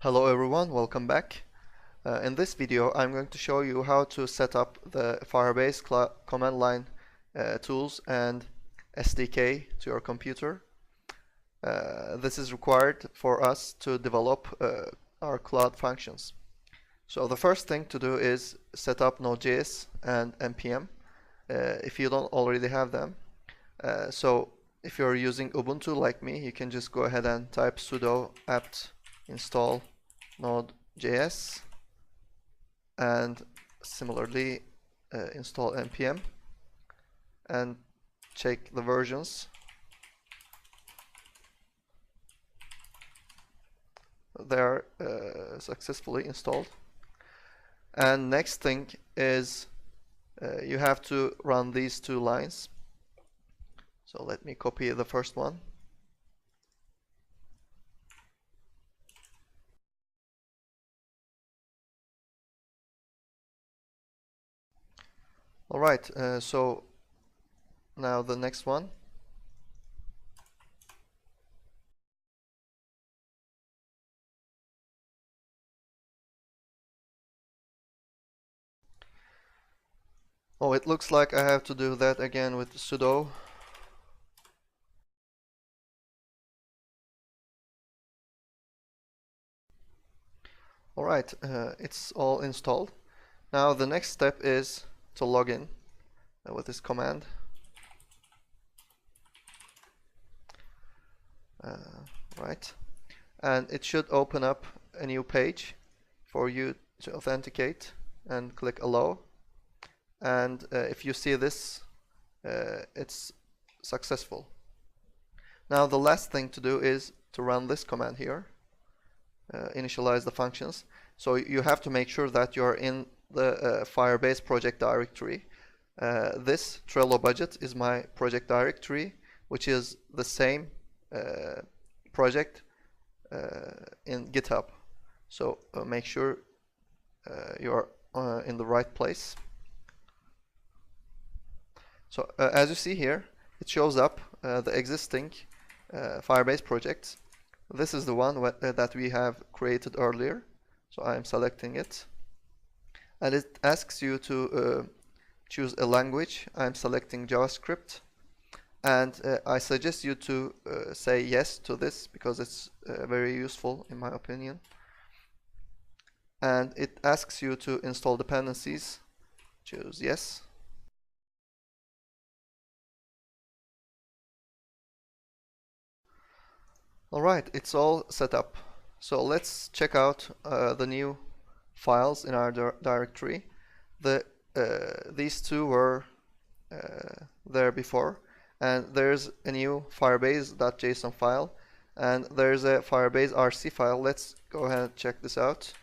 Hello everyone, welcome back. In this video I'm going to show you how to set up the Firebase command line tools and SDK to your computer. This is required for us to develop our cloud functions. So the first thing to do is set up Node.js and npm if you don't already have them. So if you're using Ubuntu like me, you can just go ahead and type sudo apt install node.js and similarly install npm and check the versions. They are successfully installed. And next thing is you have to run these two lines. So let me copy the first one. Alright, so now the next one. Oh, it looks like I have to do that again with sudo. Alright, it's all installed. Now the next step is to log in with this command. Right, and it should open up a new page for you to authenticate and click allow. And if you see this, it's successful. Now the last thing to do is to run this command here, initialize the functions. So you have to make sure that you're in the Firebase project directory. This Trello budget is my project directory, which is the same project in GitHub. So make sure you're in the right place. So as you see here, it shows up the existing Firebase project. This is the one that we have created earlier. So I am selecting it. And it asks you to choose a language. I'm selecting JavaScript. And I suggest you to say yes to this because it's very useful in my opinion. And it asks you to install dependencies. Choose yes. Alright, it's all set up. So let's check out the new files in our directory. These two were there before, and there's a new firebase.json file, and there's a firebase rc file. Let's go ahead and check this out.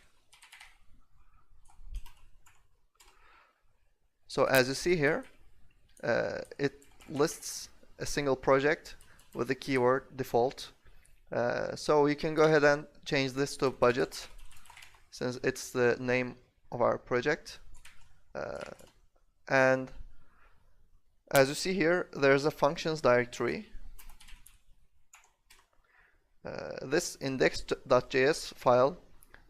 So as you see here, it lists a single project with the keyword default. So you can go ahead and change this to budget since it's the name of our project. And as you see here, there's a functions directory. This index.js file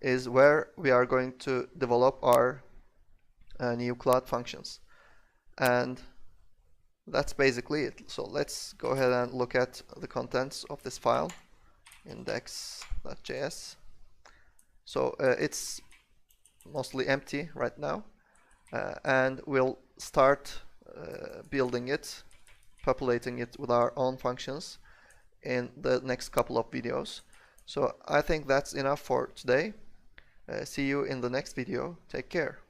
is where we are going to develop our new cloud functions. And that's basically it. So let's go ahead and look at the contents of this file. Index.js. So it's mostly empty right now, and we'll start building it, populating it with our own functions in the next couple of videos. So I think that's enough for today. See you in the next video. Take care.